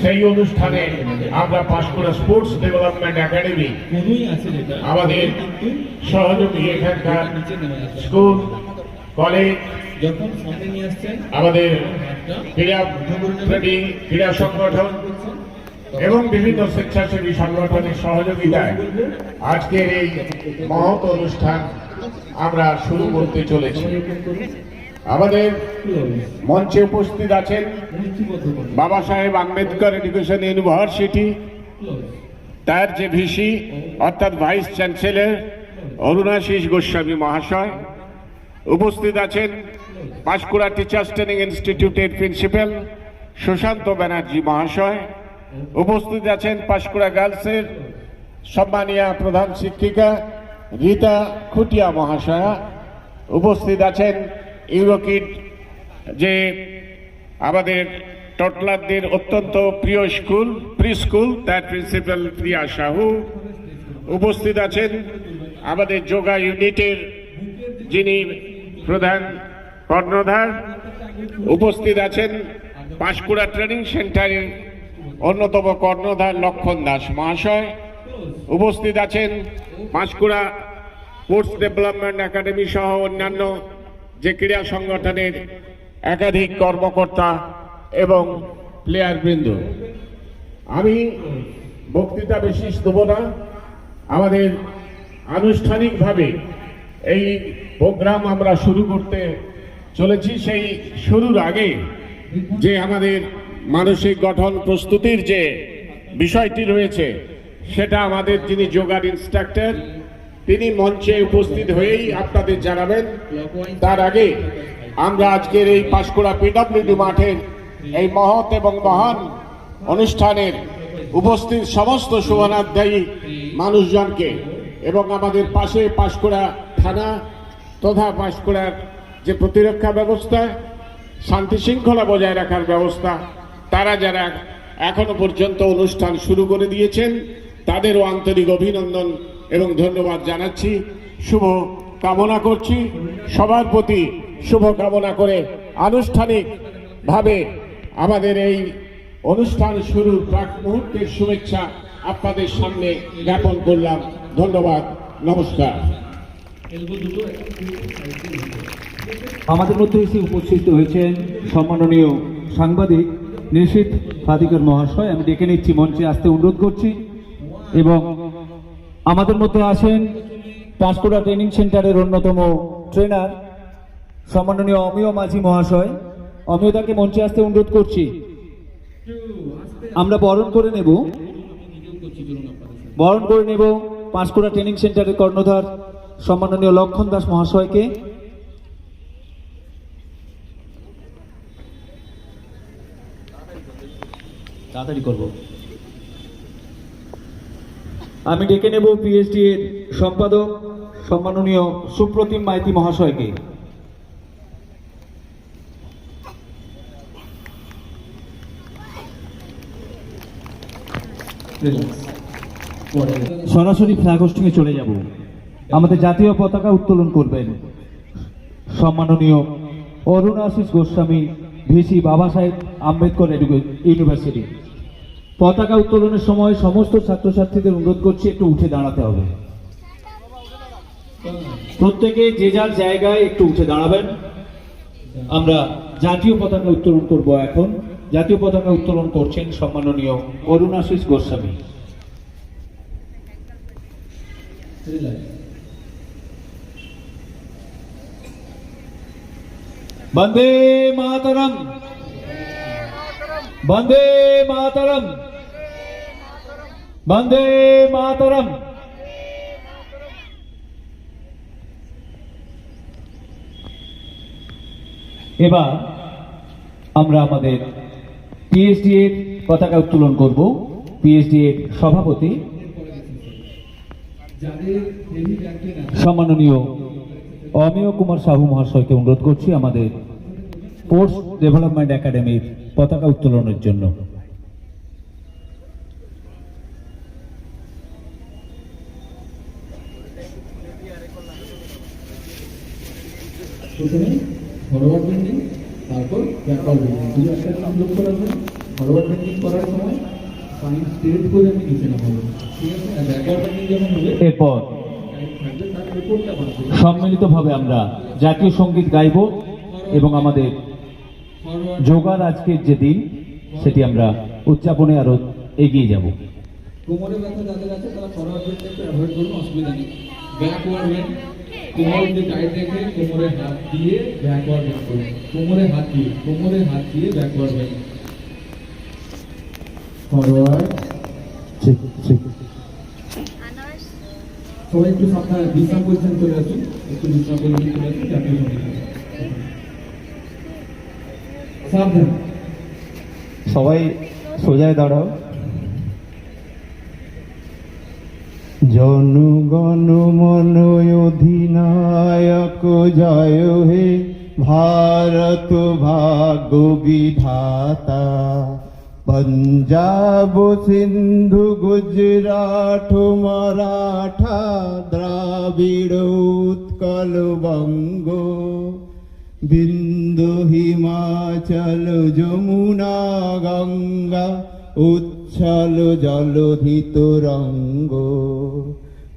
সেই অনুষ্ঠানে আমরা পাঁশকুড়া স্পোর্টস ডেভেলপমেন্ট একাডেমি আমাদের সহযোগী এখানকার স্কুল কলেজ আমাদের ক্রীড়া সংগঠন এবং বিভিন্ন স্বেচ্ছাসেবী সংগঠনের সহযোগিতায় আজকের এই মহৎ অনুষ্ঠান আমরা শুরু করতে চলেছি। আমাদের মঞ্চে উপস্থিত আছেন বাবা সাহেব আম্বেদকর এডুকেশন ইউনিভার্সিটি, তার যে ভিসি অর্থাৎ ভাইস চ্যান্সেলর অরুণাশিস গোস্বামী মহাশয়। উপস্থিত আছেন পাঁশকুড়া টিচার্স ট্রেনিং ইনস্টিটিউটের প্রিন্সিপাল সুশান্ত ব্যানার্জি মহাশয়। উপস্থিত আছেন পাঁশকুড়া গার্লসের সম্মানীয় প্রধান শিক্ষিকা রীতা খুটিয়া মহাশয়া। উপস্থিত আছেন ইউরোকিড যে আমাদের টটলারদের অত্যন্ত প্রিয় স্কুল প্রি স্কুল, তার প্রিন্সিপাল প্রিয়া সাহু। উপস্থিত আছেন আমাদের যোগা ইউনিটের যিনি প্রধান কর্ণধার। উপস্থিত আছেন পাঁশকুড়া ট্রেনিং সেন্টারের অন্যতম কর্ণধার লক্ষণ দাস মহাশয়। উপস্থিত আছেন পাঁশকুড়া স্পোর্টস ডেভেলপমেন্ট একাডেমি সহ অন্যান্য যে ক্রীড়া সংগঠনের একাধিক কর্মকর্তা এবং প্লেয়ার বৃন্দ। আমি বক্তৃতা বিশেষ দেব না, আমাদের আনুষ্ঠানিকভাবে এই প্রোগ্রাম আমরা শুরু করতে চলেছি। সেই শুরুর আগে যে আমাদের মানসিক গঠন প্রস্তুতির যে বিষয়টি রয়েছে সেটা আমাদের যিনি যোগার ইনস্ট্রাক্টর তিনি মঞ্চে উপস্থিত হয়েই আপনাদের জানাবেন। তার আগে আমরা আজকের এই পাঁশকুড়া পিডব্লিউডি মাঠের এই মহৎ এবং মহান অনুষ্ঠানের উপস্থিত সমস্ত শুভনাধ্যায়ী মানুষজনকে এবং আমাদের পাশে পাঁশকুড়া থানা তথা পাঁশকুড়ার যে প্রতিরক্ষা ব্যবস্থা, শান্তি শৃঙ্খলা বজায় রাখার ব্যবস্থা, তারা যারা এখনো পর্যন্ত অনুষ্ঠান শুরু করে দিয়েছেন তাদেরও আন্তরিক অভিনন্দন এবং ধন্যবাদ জানাচ্ছি, শুভ কামনা করছি। সবার প্রতি শুভ কামনা করে আনুষ্ঠানিকভাবে আমাদের এই অনুষ্ঠান শুরুর প্রাক মুহূর্তের শুভেচ্ছা আপনাদের সামনে জ্ঞাপন করলাম। ধন্যবাদ, নমস্কার। আমাদের মধ্যে এসে উপস্থিত হয়েছেন সম্মাননীয় সাংবাদিক নিশীথ ফাদিকর মহাশয়। আমি ডেকে নিচ্ছি, মঞ্চে আসতে অনুরোধ করছি। এবং আমাদের মধ্যে আছেন পাঁশকুড়া ট্রেনিং সেন্টারের অন্যতম ট্রেনার সম্মাননীয় অমিয় মাঝি মহাশয়। অমিয়দাকে মঞ্চে আসতে অনুরোধ করছি। আমরা বরণ করে নেব পাঁশকুড়া ট্রেনিং সেন্টারের কর্ণধার সম্মাননীয় লক্ষণ দাস মহাশয়কে। তাড়াতাড়ি করব। আমি ডেকে নেব পিএইচডি এর সম্পাদক সম্মাননীয় সুপ্রতিম মাইতি মহাশয়কে। সরাসরি ফ্ল্যাগ হোস্টিংয়ে চলে যাব। আমাদের জাতীয় পতাকা উত্তোলন করবেন সম্মাননীয় অরুণাশিস গোস্বামী ভিসি বাবা সাহেব আম্বেদকর ইউনিভার্সিটি। পতাকা উত্তোলনের সময় সমস্ত ছাত্রছাত্রীদের অনুরোধ করছি একটু উঠে দাঁড়াতে হবে। প্রত্যেকে যে যার জায়গায় একটু উঠে দাঁড়াবেন। আমরা জাতীয় পতাকা উত্তোলন করব। এখন জাতীয় পতাকা উত্তোলন করছেন সম্মাননীয় অরুণাশিস গোস্বামী। বন্দে মাতরম, বন্দে মাতরম, বন্দে মাতরম। এবার আমরা আমাদের পিএইচডি এর পতাকা উত্তোলন করব। পিএইচডি এর সভাপতি সম্মাননীয় অমিয় কুমার সাহু মহাশয়কে অনুরোধ করছি আমাদের স্পোর্টস ডেভেলপমেন্ট একাডেমির পতাকা উত্তোলনের জন্য। প্রথমে ধন্যবাদ দিন, তারপর ব্যাপার লক্ষ্য রাখবেন। ফরওয়ার্ড বেন্ডিং করার সময় স্পাইন স্ট্রেট করে আমি নিচে নামাবো, ঠিক আছে? আর ব্যাকওয়ার্ড বেন্ডিং যখন হবে এরপর টাইট থাকবে, তার উপরটা বাঁধবে। সম্মিলিতভাবে আমরা জাতীয় সঙ্গীত গাইব এবং আমাদের ফরওয়ার্ড যোগার আজকের যে দিন সেটি আমরা উদযাপনে আরো এগিয়ে যাব। কোমরে ব্যথা যাদের আছে তারা ফরওয়ার্ড বেন্ডটা একটু অ্যাভয়েড করুন, অসুবিধা নেই। ব্যাকওয়ার্ড বেন্ড, কোমর দিয়ে টাইট রেখে কোমরে হাত দিয়ে ব্যাকওয়ার্ড বেন্ড করুন, কোমরে হাত দিয়ে ব্যাকওয়ার্ড বেন্ড। ফরওয়ার্ড, ঠিক ঠিক। সবাই একটু সাবধানে বিশ্রাম পজিশন চলে আসুন, একটু বিশ্রাম পজিশন চলে আসুন, জাতীয় সঙ্গীত সাবধান। সবাই সোজায় দাঁড়াও। জনগণ মন অধিনায়ক জয় হে ভারত ভাগ্য বিধাতা, পঞ্জাব সিন্ধু গুজরাট মারাঠা দ্রাবিড় উৎকল বঙ্গ, বিন্দু হিমাচল যমুনা গঙ্গা উচ্ছল জলধিত রঙ্গ,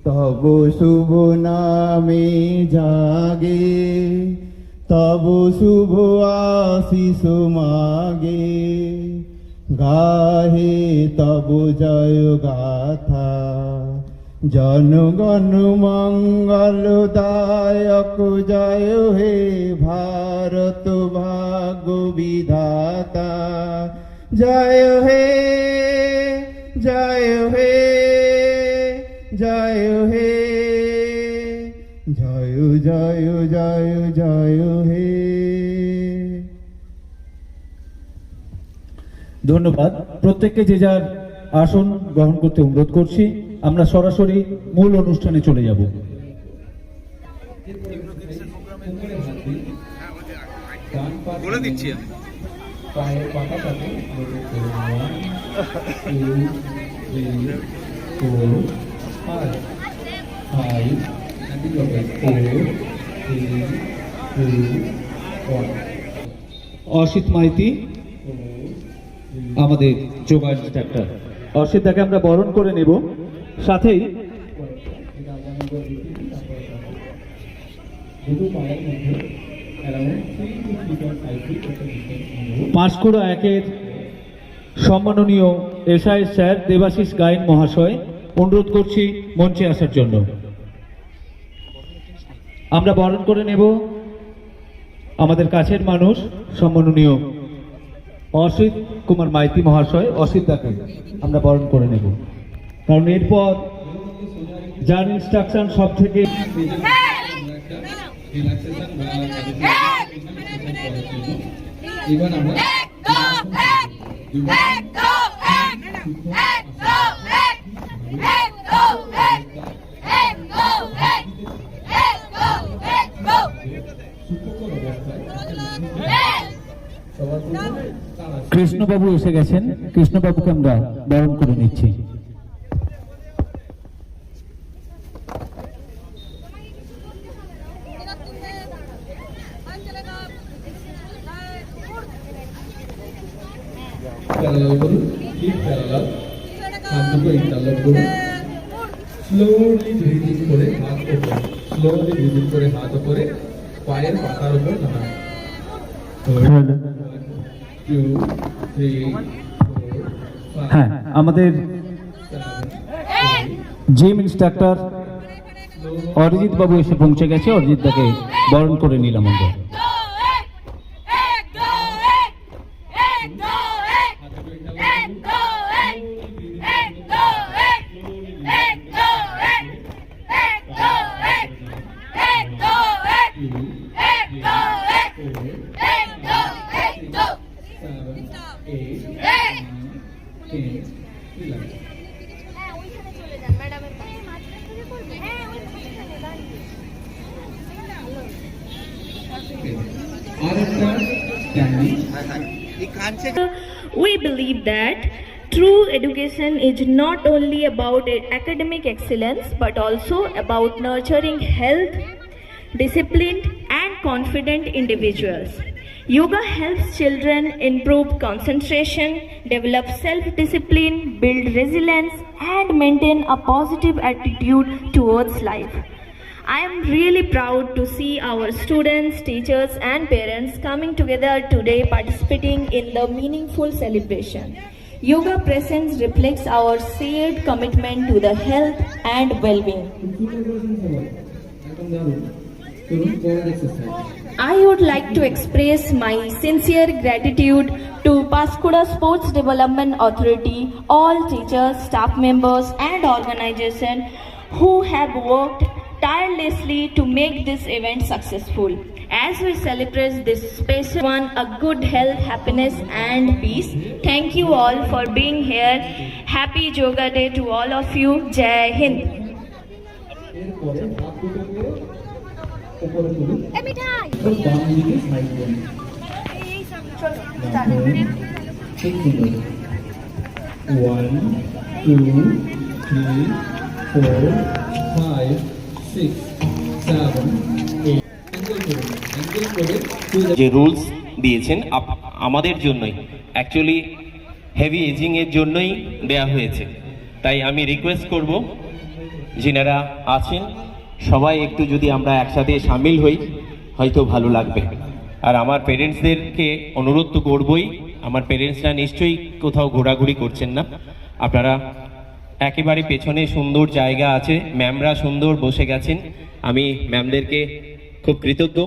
তব শুভ নামে জাগে তব শুভ আশিস মাগে, গাহে তব জয় গাথা, জনগণ মঙ্গলদায়ক জয় হে ভারত ভাগ্য বিধাতা, জয় হে জয় হে জয় হে জয় জয় জয় জয় হে। ধন্যবাদ। প্রত্যেককে যে যার আসন গ্রহণ করতে অনুরোধ করছি। আমরা সরাসরি মূল অনুষ্ঠানে চলে যাব। বলে দিচ্ছি পায়ের পাতাটাকে রোটেট করুন। 1 2 3 4 5 5 and the other 4 3 2 1 Asit Maiti আমাদের যোগা ইন্সট্রাক্টর। অসিত দাকে আমরা বরণ করে নেব। সাথেই দুটো পায়ের মধ্যে অ্যারাউন্ড 3 to 3.5 feet একটা ডিসটেন্স। পাঁশকুড়া একের সম্মাননীয় এসআই স্যার দেবাশিস গায়েন মহাশয় অনুরোধ করছি মঞ্চে আসার জন্য। আমরা বরণ করে নেব আমাদের কাছের মানুষ সম্মাননীয় অসিত কুমার মাইতি মহাশয়। অসিত দাকে আমরা বরণ করে নেব, কারণ এরপর যার ইনস্ট্রাকশন সব থেকে রিল্যাক্সেশন বা এবার আমরা কৃষ্ণবাবু এসে গেছেন। কৃষ্ণবাবুকে আমরা বরণ করে নিচ্ছি। প্যারালাল করুন, ঠিক প্যারালাল, হাত দুটো ইন্টারলক করুন। স্লোলি ব্রিদিং করে হাত ওপরে, স্লোলি ব্রিদিং করে হাত ওপরে, পায়ের পাতার উপর নামান। 1 2 3 4 5 হ্যাঁ, আমাদের 7 জিম ইনস্ট্রাক্টর অরিজিৎ বাবু এসে পৌঁছে গেছে। অরিজিৎ দাকে বরণ করে নিলাম আমরা। We believe that true education is not only about academic excellence but also about nurturing health, disciplined and confident individuals. Yoga helps children improve concentration, develop self-discipline, build resilience, and maintain a positive attitude towards life. I am really proud to see our students, teachers, and parents coming together today participating in the meaningful celebration. Yoga presence reflects our shared commitment to the health and well-being. I would like to express my sincere gratitude to Paskuda Sports Development Authority, all teachers, staff members, and organizations who have worked tirelessly to make this event successful. As we celebrate this special one, a good health, happiness, and peace. Thank you all for being here. Happy Yoga Day to all of you. Jai Hind. এরপরে হাত দুটো করে উপরে তুলুন এবং বাম দিকে side করুন। খুব সুন্দর। 1 2 3 4 5 6 7 8 অ্যাঙ্গেল করে যে রুলস দিয়েছেন আমাদের জন্যই, অ্যাকচুয়ালি হেভি এজিংয়ের জন্যই দেয়া হয়েছে। তাই আমি রিকোয়েস্ট করব যিনারা আছেন সবাই একটু যদি আমরা একসাথে সামিল হই হয়তো ভালো লাগবে। আর আমার পেরেন্টসদেরকে অনুরোধ তো করবই, আমার পেরেন্টসরা নিশ্চয়ই কোথাও ঘোরাঘুরি করছেন না, আপনারা একেবারে পেছনে সুন্দর জায়গা আছে, ম্যামরা সুন্দর বসে গেছেন, আমি ম্যামদেরকে খুব কৃতজ্ঞ।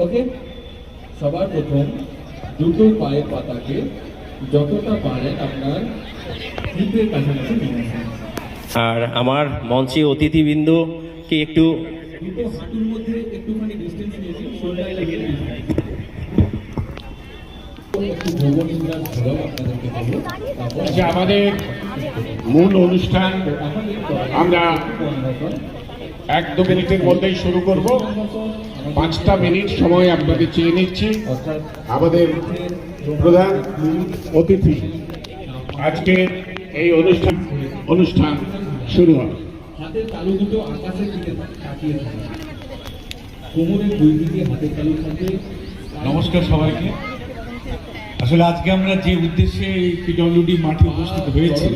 ওকে, সবার প্রথম দুটো পায়ের পাতাকে যতটা পারেন আপনার হিপের কাছাকাছি নিয়ে আসুন। আর আমার মঞ্চে অতিথিবৃন্দকে একটু দুটো হাঁটুর মধ্যে একটুখানি ডিস্টেন্স নিয়েছি, শোল্ডার লেগে একটু ভগবনীন্দ্রার ঝলক আপনাদেরকে দেবো। তারপর যে আমাদের মূল অনুষ্ঠান আমরা 1-2 মিনিটের মধ্যেই শুরু করব। 5টা মিনিট সময় আপনাদের চেয়ে নিচ্ছি। অর্থাৎ আমাদের প্রধান অতিথি আজকের এই অনুষ্ঠান শুরু হবে। হাতের তালু দুটো আকাশের দিকে তাকিয়ে থাকে, কোমরের দুই দিকে হাতের তালু থাকে। নমস্কার সবাইকে। আসলে আজকে আমরা যে উদ্দেশ্যে এই পিডব্লিউডি মাঠে উপস্থিত হয়েছি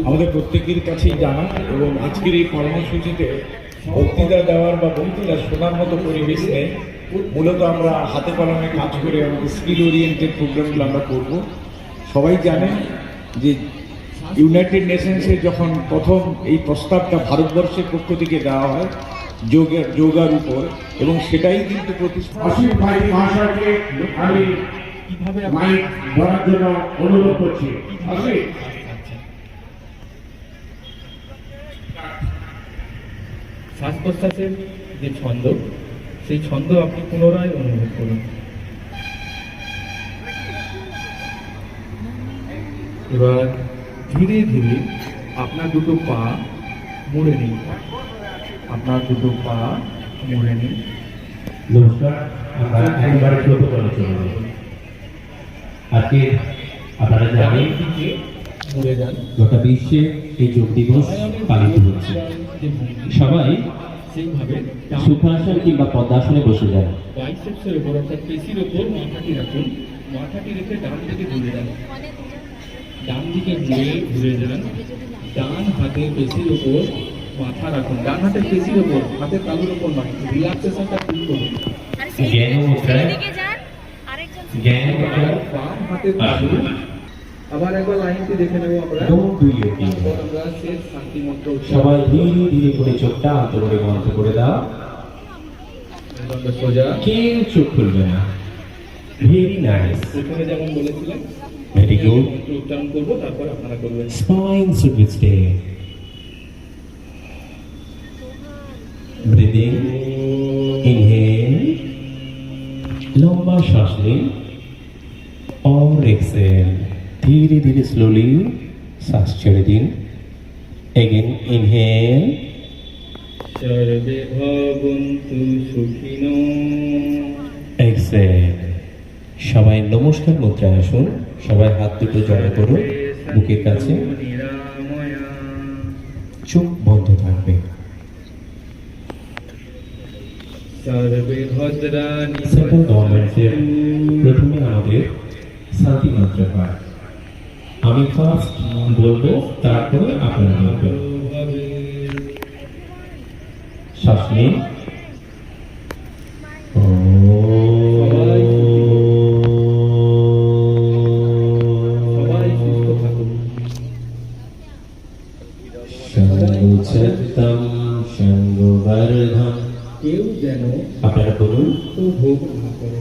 আমাদের প্রত্যেকের কাছেই জানা, এবং আজকের এই কর্মসূচিতে বক্তৃতা দেওয়ার বা বক্তৃতা শোনার মতো পরিবেশ নেই। মূলত আমরা হাতে কলমে কাজ করে আমাদের স্কিল ওরিয়েন্টেড প্রোগ্রামগুলো আমরা করব। সবাই জানেন যে ইউনাইটেড নেশনসে যখন প্রথম এই প্রস্তাবটা ভারতবর্ষের পক্ষ থেকে দেওয়া হয় যোগার উপর, এবং সেটাই কিন্তু অসীম ভাই মহাশয়কে আমি মাইক ধরার জন্য অনুরোধ করছি। অসীম, শ্বাস প্রশ্বাসের যে ছন্দ, সেই ছন্দ আপনি পুনরায় অনুভব করুন। এবার ধীরে ধীরে আপনার দুটো পা মুড়ে নিন, আপনার দুটো পা মুড়ে নিন। নমস্কার, আমরা একবার প্রোটোকলে চলে যাব। আজকে আপনারা জানেন দিকে মুড়ে যান। গোটা বিশ্বে এই যোগ দিবস পালিত হচ্ছে। যে ভঙ্গি, সবাই সেইভাবে সুখাসন কিংবা পদ্মাসনে বসে যান। বাইসেপসের উপর অর্থাৎ পেশির উপর মাথাটি রাখুন, মাথাটি রেখে ডান দিকে ঘুরে যান, ডান দিকে ঘুরে যান। ডান হাতের পেশির উপর মাথা রাখুন, ডান হাতের পেশির উপর, হাতের তালুর উপর নয়। রিল্যাক্সেশনটা ফিল করুন। জ্ঞান মুদ্রায় জ্ঞান মুদ্রায় বাম হাতের তালু, আবার একবার লাইনটি দেখে নেব আমরা। Don't do your thing. তারপর আমরা শেষ শান্তি মন্ত্র সবাই ধীরে ধীরে করে চোখটা আন্তরে বন্ধ করে দাও। সোজা। কেউ চোখ খুলবে না। ভেরি নাইস, প্রথমে যেমন বলেছিলাম ভেরি গুড। মন্ত্র উচ্চারণ করবো, তারপর আপনারা করবেন। Spine should be stay. Breathing. Inhale. লম্বা শ্বাস নিন। और exhale. ধীরে ধীরে স্লোলি শ্বাস ছেড়ে দিন। Again inhale. সর্বে ভবন্তু সুখিনো। Exhale. সবাই নমস্কার মুদ্রায় আসুন। সবাই হাত দুটো জড়ো করুন বুকের কাছে। নিরাময়া। চোখ বন্ধ থাকবে। सर्वे भद्राणि সেন্ট্রাল গভর্নমেন্টের প্রথমে আমাদের শান্তি মন্ত্র পাঠ। আমি ফার্স্ট বলবো, তারপরে আপনারা বলবেন। শ্বাস নিন। সবাই সুস্থ থাকুন। শঙ্খচক্রম শঙ্খবর্ধম। কেউ যেন আপনারা বলুন। ভোগ না করে।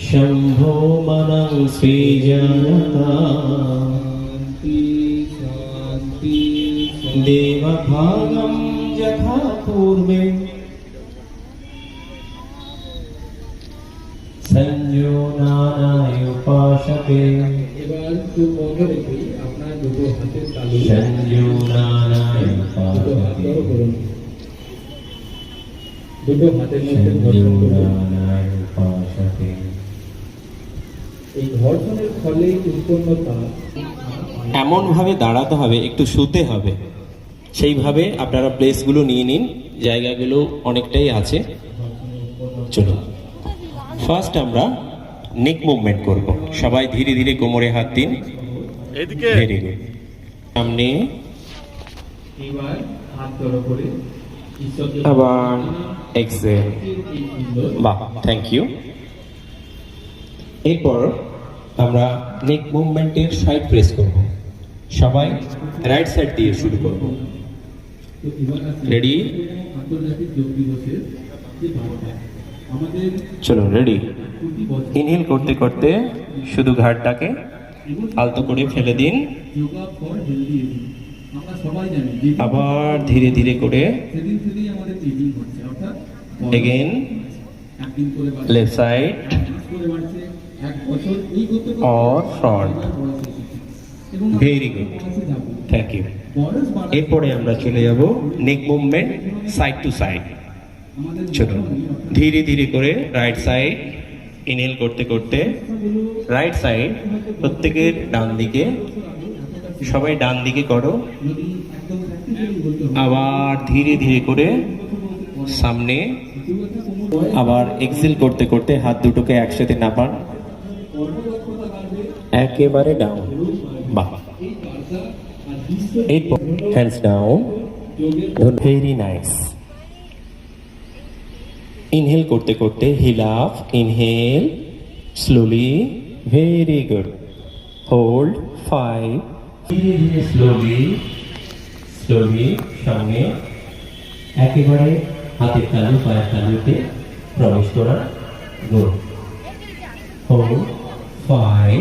শম্ভো মনং শ্রীজনতা শান্তি শান্তি দেবভাগম যথা পূর্বে সঞ্জোনানায় উপাসতে। এবার একটু বন্ধ রেখে আপনার দুটো হাতের তালু সঞ্জোনানায় দুটো হাত উপাসতে। বড় করুন। দুটো হাতের মধ্যে ঘর্ষণ করুন। সঞ্জোনানায় উপাসতে। এই ঘর্ষণের ফলে উৎপন্ন তাপ এমনভাবে দাঁড়াতে হবে, একটু শুতে হবে, সেইভাবে আপনারা প্লেসগুলো নিয়ে নিন, জায়গাগুলো অনেকটাই আছে। চলুন, ফার্স্ট আমরা নেক মুভমেন্ট করব। সবাই ধীরে ধীরে কোমরে হাত দিন। Very good. সামনে এবার হাত বড় করে ঈশ্বরকে আবার এক্সেল। এই সুন্দর বাহ, থ্যাংক ইউ। এরপর আমরা নেক মুভমেন্টের সাইড প্রেস করব। সবাই রাইট সাইড দিয়ে শুরু করব। তো এবার আসি রেডি? আন্তর্জাতিক যোগ দিবসের যে বার্তা আমাদের চলো, রেডি? প্রতি বছর ইনহেল করতে করতে শুধু ঘাড়টাকে আলতো করে ফেলে দিন। যোগা ফর হেলদি এজিং আমরা সবাই জানি যে আবার ধীরে ধীরে করে সেদিন থেকেই আমাদের এজিং হচ্ছে, অর্থাৎ এগেন একদিন করে বাড়ছে, লেফট সাইড মাস করে বাড়ছে, এক বছর এই করতে করতে or front. এবার বয়স এসেছে। এবং Very good. বয়সে যাবো। Thank you. বয়স বাড়ার এরপরে আমরা চলে যাব neck movement side to side. আমাদের চলুন, ধীরে ধীরে করে রাইট সাইড ইনহেল করতে করতে রাইট সাইড, প্রত্যেকের ডান দিকে, সবাই ডান দিকে করো। যদি একদম প্র্যাকটিক্যালি বলতে হয় আবার ধীরে ধীরে করে সামনে, আবার এক্সেল করতে করতে হাত দুটোকে একসাথে নাপান, একেবারে ডাউন। বাহ, এরপর hands down. Very nice. Inhale করতে করতে heel up, inhale slowly, very good. Hold 5, ধীরে ধীরে স্লোলি স্লোলি সামনে, একেবারে হাতের তালু পায়ের তালুতে প্রবেশ করা। গুড। 4 5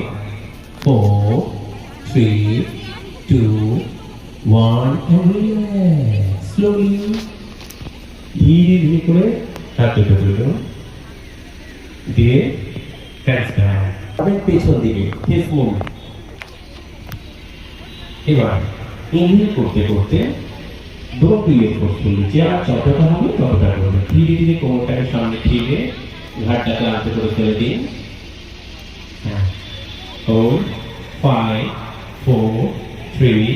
4 3 2 1 স্লোলি ধীরে ধীরে করে হাত দুটো তুলুন, দিয়ে হ্যান্ডস ডাউন। আবার পেছন দিকে ফেস মুভ। এবার ইনহেল করতে করতে ডোন্ট ডু ইট ফোর্সফুলি, যা যতটা হবে ততটা করবে। ধীরে ধীরে কোমরটাকে সামনে ঠেলে ঘাটটাকে আলতো করে ফেলে দিন। হ্যাঁ, hold 5 4 3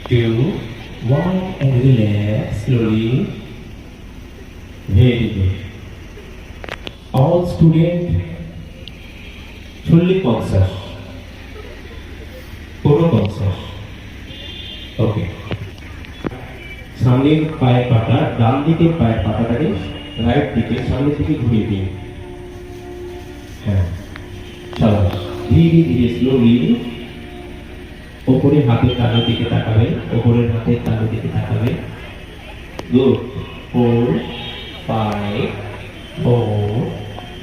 2 1 and relax slowly. Very good. All students fully conscious. Puro conscious. ওকে, সামনের পায়ের পাতা, ডান দিকের পায়ের পাতাটাকে রাইট দিকে সামনের দিকে ঘুরিয়ে দিন। হ্যাঁ, চলো ধীরে ধীরে স্লোলি ওপরে হাতের তালুর দিকে তাকাবেন, ওপরের হাতের তালুর দিকে তাকাবেন। Good. 4 5 4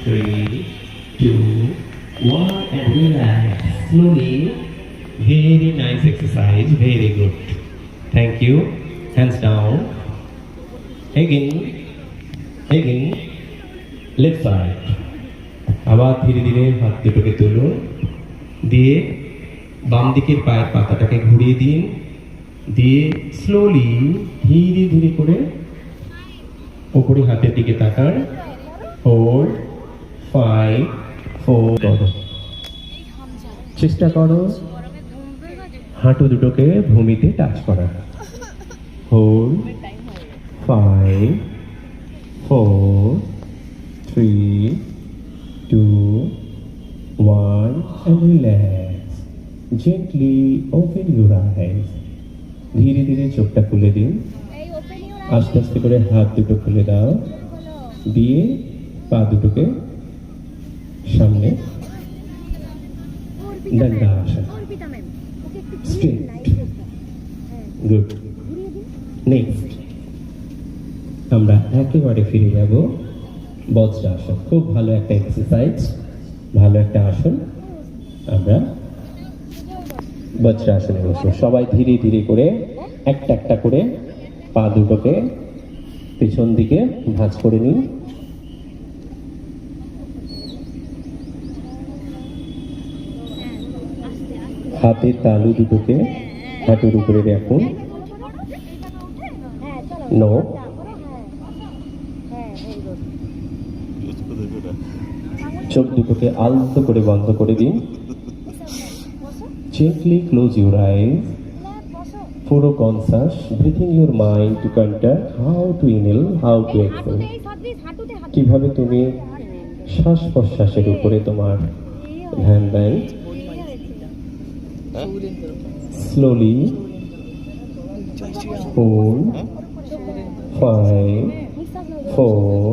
3 2 1 and relax slowly. Very nice exercise, very good. Thank you. Hands down. Again, left side. আবার ধীরে ধীরে হাত দুটোকে তুলুন, দিয়ে বাম দিকের পায়ের পাতাটাকে ঘুরিয়ে দিন, দিয়ে স্লোলি ধীরে ধীরে করে ওপরে হাতের দিকে তাকান। হোল্ড 5 4 করো, চেষ্টা করো হাঁটু দুটোকে ভূমিতে টাচ করা। Hold 5 4, 3, 2, 1, and relax. Gently open your eyes. ধীরে ধীরে চোখটা খুলে দিন। আস্তে আস্তে করে হাত দুটো খুলে দাও, দিয়ে পা দুটোকে সামনে ডান্ডা আসা, স্ট্রেট, গুড। নেক্সট আমরা একেবারে ফিরে যাব বজ্রাসন। খুব ভালো একটা এক্সারসাইজ, ভালো একটা আসন। আমরা বজ্রাসনে বসবো। সবাই ধীরে ধীরে করে একটা একটা করে পা দুটোকে পেছন দিকে ভাঁজ করে নিন। হাতের তালু দুটোকে হাঁটুর উপরে রাখুন। নো, চোখ দুটোকে আলতো করে বন্ধ করে দিন। Gently close your eyes. Follow conscious, breathing your mind to contact how to inhale, how to exhale. কিভাবে তুমি শ্বাস প্রশ্বাসের উপরে তোমার ধ্যান দেন। Slowly hold 5, 4,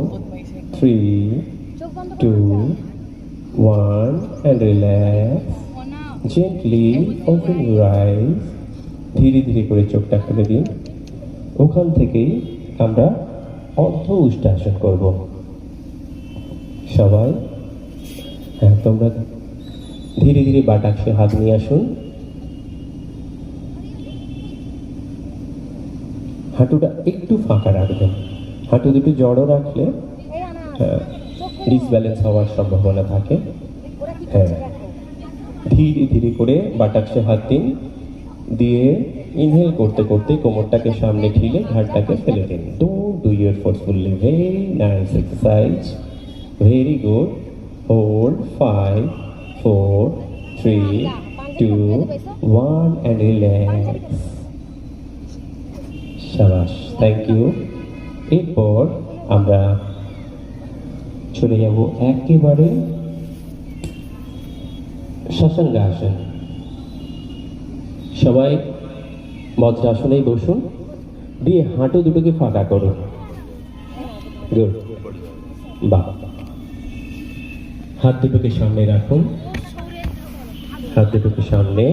3, 2, 1 and relax. Gently open your eyes. ধীরে ধীরে করে চোখটা খুলে দিন। ওখান থেকেই আমরা অর্ধ উষ্ট্রাসন করব। সবাই হ্যাঁ, তোমরা ধীরে ধীরে বাটাক্সে হাত নিয়ে আসুন। হাঁটুটা একটু ফাঁকা রাখবেন। হাঁটু দুটো জড়ো রাখলে ডিসব্যালেন্স হওয়ার সম্ভাবনা থাকে। হ্যাঁ, ধীরে ধীরে করে বাটাক্সে হাত দিন, দিয়ে ইনহেল করতে করতে কোমরটাকে সামনে ঠেলে ঘাড়টাকে ফেলে দিন। Don't do your forcefully. Very nice exercise, very good. Hold 5, 4, 3, 2, 1 and relax. শাবাশ, থ্যাংক ইউ। এরপর আমরা চলে যাব একেবারে শশাঙ্গাসন। সবাই বজ্রাসনেই বসুন, দিয়ে হাঁটু দুটোকে ফাঁকা করুন। গুড, বাহ। হাত দুটোকে সামনে রাখুন, হাত দুটোকে সামনে।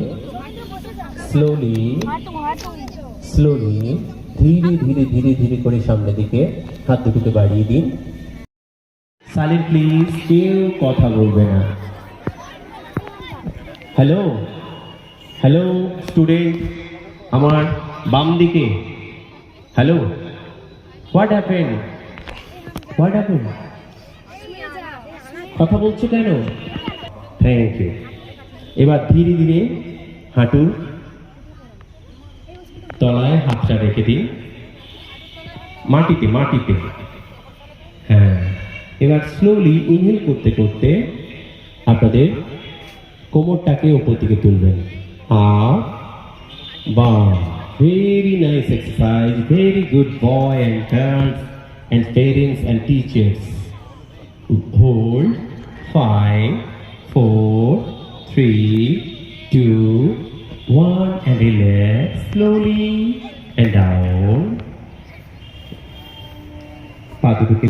স্লোলি স্লোলি ধীরে ধীরে ধীরে ধীরে করে সামনের দিকে হাত দুটোকে বাড়িয়ে দিন। সাইলেন্ট প্লিজ, কেউ কথা বলবে না। হ্যালো হ্যালো স্টুডেন্ট, আমার বাম দিকে। Hello, what happen, what happen? কথা বলছো কেন? Thank you. এবার ধীরে ধীরে হাঁটুর তলায় হাতটা রেখে দিন, মাটিতে মাটিতে। হ্যাঁ, এবার স্লোলি ইনহেল করতে করতে আপনাদের কোমরটাকে ওপর দিকে তুলবেন। আপ, বাম। Very nice exercise, very good boy and girls and parents and teachers. Hold 5, 4, 3, 2, 1 and relax slowly and down. পা দুটোকে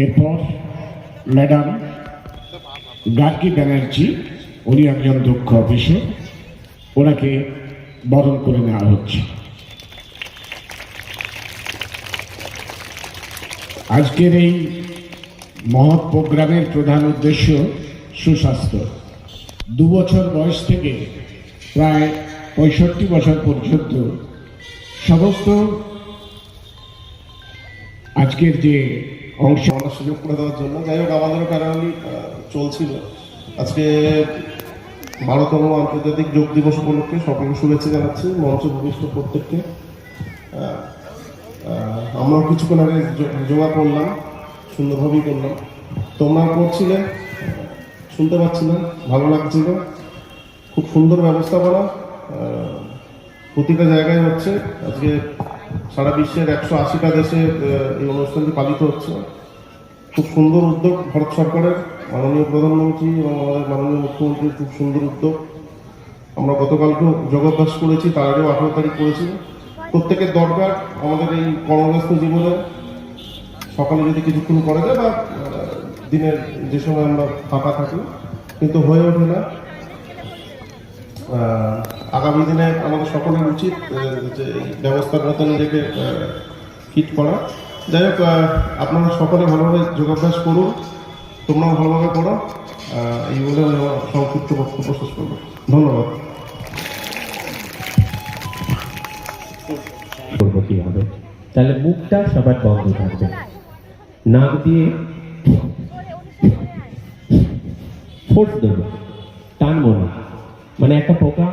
এরপর ম্যাডাম গার্গী ব্যানার্জি, উনি একজন দক্ষ অফিসার, ওনাকে বরণ করে নেওয়া হচ্ছে। আজকের এই মহৎ প্রোগ্রামের প্রধান উদ্দেশ্য সুস্বাস্থ্য। 2 বছর বয়স থেকে প্রায় 65 বছর পর্যন্ত সমস্ত আজকের যে অংশ আমরা সুযোগ করে দেওয়ার জন্য। যাই হোক, আমাদেরও প্যারালি চলছিল। আজকে 12তম আন্তর্জাতিক যোগ দিবস উপলক্ষে সকলকে শুভেচ্ছা জানাচ্ছি, মঞ্চ ভূমিষ্ঠ প্রত্যেককে। আমরাও কিছুক্ষণ আগে যোগা করলাম, সুন্দরভাবেই করলাম। তোমরা করছিলে, শুনতে পাচ্ছি না, ভালো লাগছিল। খুব সুন্দর ব্যবস্থাপনা, প্রতিটা জায়গায় হচ্ছে। আজকে সারা বিশ্বের 180টা দেশে এই অনুষ্ঠানটি পালিত হচ্ছে। খুব সুন্দর উদ্যোগ ভারত সরকারের, মাননীয় প্রধানমন্ত্রী এবং আমাদের মাননীয় মুখ্যমন্ত্রীর খুব সুন্দর উদ্যোগ। আমরা গতকালকেও যোগাভ্যাস করেছি, তার আগেও 18 তারিখ করেছি। প্রত্যেকের দরকার আমাদের এই কর্মব্যস্ত জীবনে সকালে যদি কিছুক্ষণ করা যায়, বা দিনের যে সময় আমরা ফাঁকা থাকি, কিন্তু হয়ে ওঠে না। আগামী দিনে আমাদের সকলের উচিত যে এই ব্যবস্থার মতো নিজেকে ফিট করা। যাই হোক, আপনারা সকলে ভালোভাবে যোগাভ্যাস করুন, তোমরাও ভালোভাবে করো। এই বলে আমি আমার সংক্ষিপ্ত বক্তব্য শেষ করবো। ধন্যবাদ। করবো কিভাবে? তাহলে মুখটা সবার বন্ধ থাকবে, নাক দিয়ে ফোর্স দেবো, টানবো না, মানে একটা পোকা